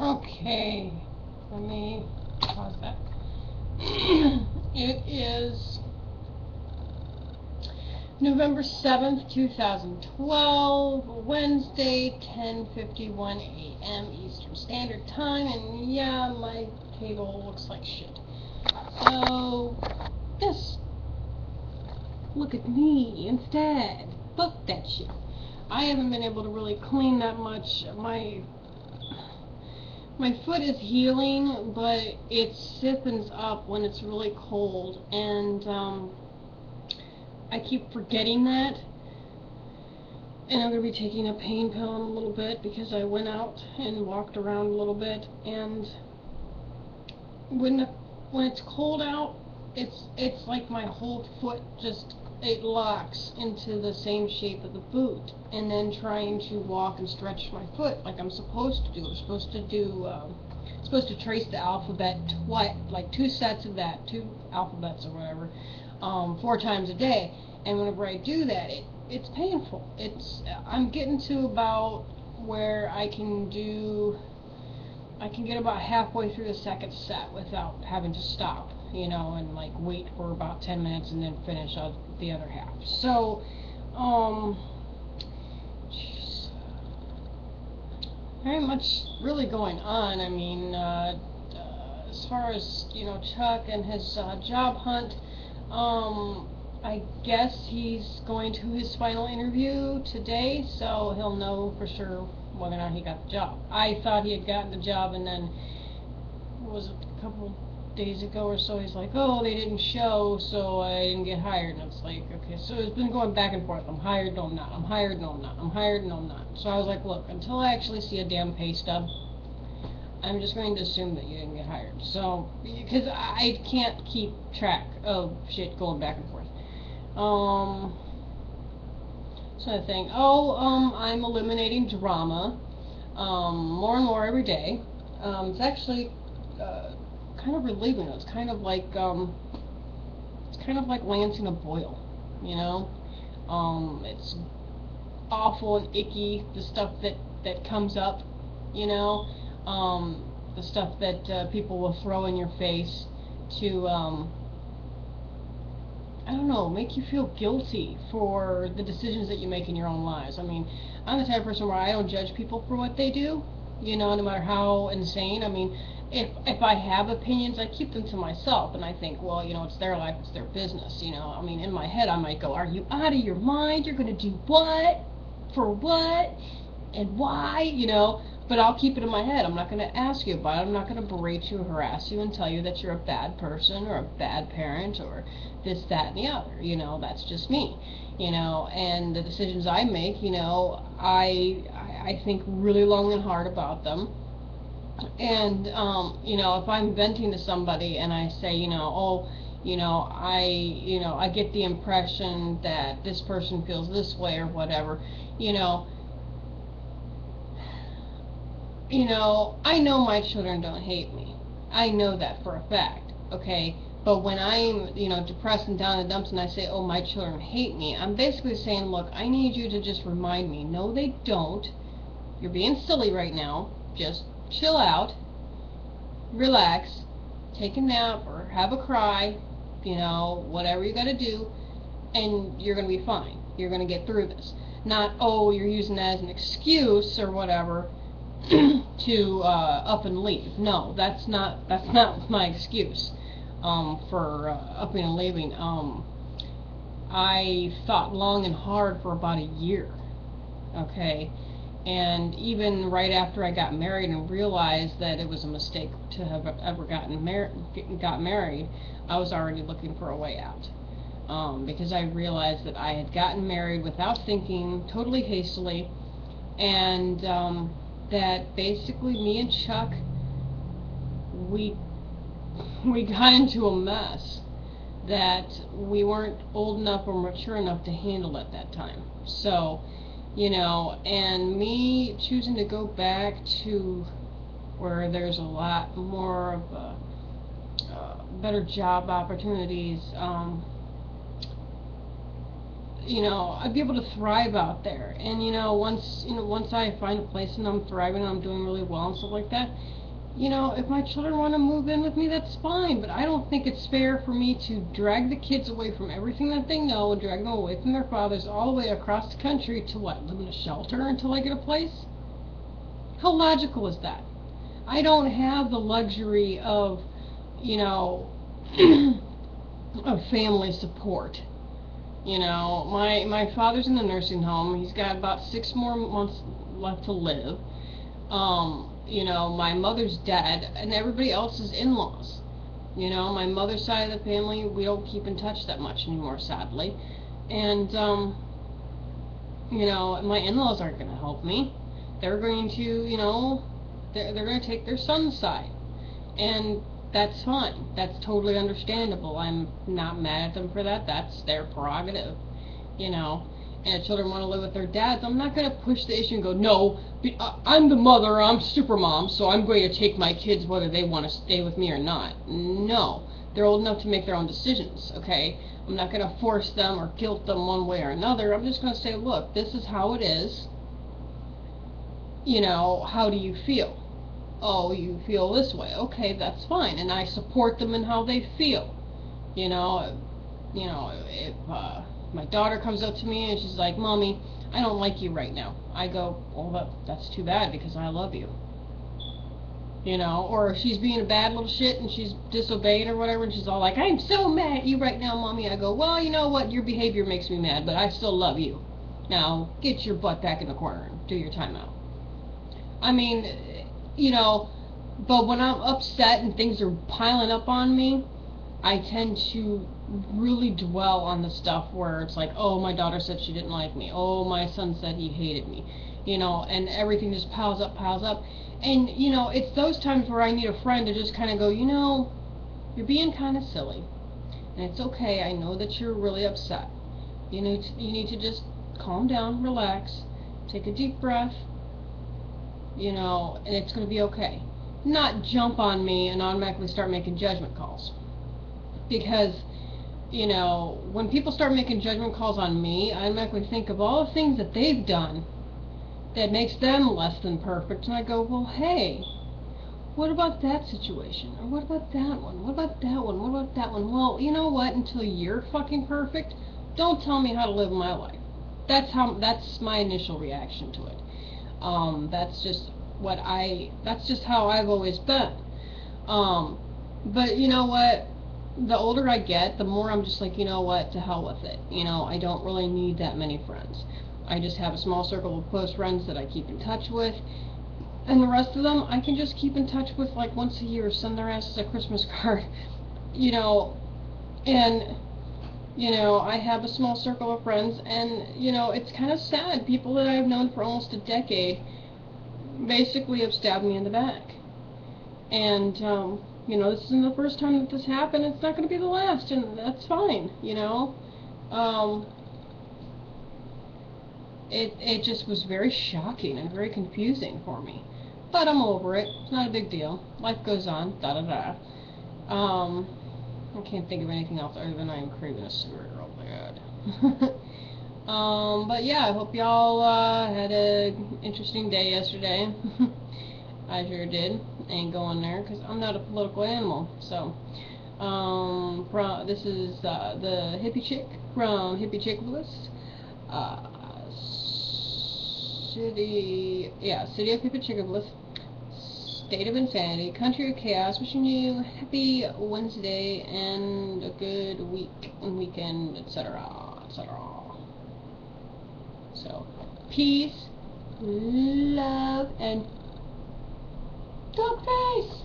Okay, let me pause that. It is November 7th, 2012, Wednesday, 10:51 a.m. Eastern Standard Time, and yeah, my table looks like shit. So, yes, look at me instead. Fuck that shit. I haven't been able to really clean that much. My foot is healing, but it stiffens up when it's really cold, and I keep forgetting that. And I'm going to be taking a pain pill in a little bit because I went out and walked around a little bit, and when it's cold out, it's like my whole foot just, it locks into the same shape of the boot, and then trying to walk and stretch my foot like I'm supposed to do. I'm supposed to trace the alphabet twice, like 2 sets of that, 2 alphabets or whatever, 4 times a day. And whenever I do that, it's painful. I'm getting to about where I can get about halfway through the second set without having to stop, and like wait for about 10 minutes and then finish out the other half. So, very much really going on. I mean, as far as, Chuck and his job hunt, I guess he's going to his final interview today, so he'll know for sure whether or not he got the job. I thought he had gotten the job, and then, what was it, a couple days ago or so, he's like, oh, they didn't show, so I didn't get hired. And it's like, okay, so it's been going back and forth. I'm hired, no I'm not. I'm hired, no I'm not. I'm hired, no I'm not. So I was like, look, until I actually see a damn pay stub, I'm just going to assume that you didn't get hired. So, because I can't keep track of shit going back and forth. So I think, I'm eliminating drama, more and more every day. It's actually, kind of relieving. It's kind of like lancing a boil, it's awful and icky, the stuff that comes up, the stuff that people will throw in your face to, I don't know, make you feel guilty for the decisions that you make in your own lives. I mean, I'm the type of person where I don't judge people for what they do, no matter how insane. I mean, if I have opinions, I keep them to myself, and I think, well, it's their life, it's their business, I mean, in my head, I might go, are you out of your mind? You're going to do what? For what? And why? But I'll keep it in my head. I'm not going to ask you about it. I'm not going to berate you, harass you, and tell you that you're a bad person or a bad parent or this, that, and the other. That's just me. And the decisions I make, I think really long and hard about them. And, if I'm venting to somebody and I say, I get the impression that this person feels this way or whatever, I know my children don't hate me. I know that for a fact, okay? But when I'm, depressed and down in the dumps and I say, oh, my children hate me, I'm basically saying, look, I need you to just remind me, no, they don't. You're being silly right now. Just chill out, relax, take a nap or have a cry, whatever you got to do, and you're going to be fine. You're going to get through this. Not, oh, you're using that as an excuse or whatever to up and leave. No, that's not my excuse for upping and leaving. I thought long and hard for about a year, okay? And even right after I got married and realized that it was a mistake to have ever got married, I was already looking for a way out. Because I realized that I had gotten married without thinking, totally hastily, and that basically me and Chuck, we got into a mess that we weren't old enough or mature enough to handle at that time. So, and me choosing to go back to where there's a lot more of better job opportunities, you know, I'd be able to thrive out there. And once I find a place and I'm thriving and I'm doing really well and stuff like that, if my children want to move in with me, that's fine. But I don't think it's fair for me to drag the kids away from everything that they know, and drag them away from their fathers all the way across the country to what? Live in a shelter until I get a place? How logical is that? I don't have the luxury of, of family support. My father's in the nursing home. He's got about 6 more months left to live. My mother's dead, and everybody else is in-laws. My mother's side of the family, we don't keep in touch that much anymore, sadly. And, my in-laws aren't going to help me. They're going to, they're going to take their son's side. And that's fine. That's totally understandable. I'm not mad at them for that. That's their prerogative, And if children want to live with their dads, I'm not going to push the issue and go, no, I'm the mother, I'm super mom, so I'm going to take my kids whether they want to stay with me or not. No. They're old enough to make their own decisions, okay? I'm not going to force them or guilt them one way or another. I'm just going to say, look, this is how it is. How do you feel? Oh, you feel this way. Okay, that's fine. And I support them in how they feel. If my daughter comes up to me and she's like, Mommy, I don't like you right now. I go, well, that's too bad because I love you. Or if she's being a bad little shit and she's disobeying or whatever and she's all like, I'm so mad at you right now, Mommy. I go, well, you know what? Your behavior makes me mad, but I still love you. Now, get your butt back in the corner and do your time out. I mean, but when I'm upset and things are piling up on me, I tend to really dwell on the stuff where it's like, oh, my daughter said she didn't like me. Oh, my son said he hated me. And everything just piles up. And, it's those times where I need a friend to just kind of go, you're being kind of silly. And it's okay. I know that you're really upset. You need to just calm down, relax, take a deep breath, and it's going to be okay. Not jump on me and automatically start making judgment calls. Because, when people start making judgment calls on me, I automatically think of all the things that they've done that makes them less than perfect. And I go, well, hey, what about that situation? Or what about that one? What about that one? What about that one? Well, you know what? Until you're fucking perfect, don't tell me how to live my life. That's my initial reaction to it. That's just how I've always been. But you know what? The older I get, the more I'm just like, you know what? To hell with it. I don't really need that many friends. I just have a small circle of close friends that I keep in touch with. And the rest of them, I can just keep in touch with like once a year, send their asses a Christmas card. And I have a small circle of friends, and, it's kind of sad. People that I've known for almost a decade basically have stabbed me in the back. And, this isn't the first time that this happened. It's not going to be the last, and that's fine, It just was very shocking and very confusing for me. But I'm over it. It's not a big deal. Life goes on. Da-da-da. I can't think of anything else other than I'm craving a cigarette real bad. But yeah, I hope y'all had an interesting day yesterday. I sure did. Ain't going there because I'm not a political animal. So, this is the hippie chick from Hippiechickapolis, city of Hippiechickapolis, state of insanity, country of chaos. Wishing you happy Wednesday and a good week and weekend, etc., etc. So, peace, love, and dog face.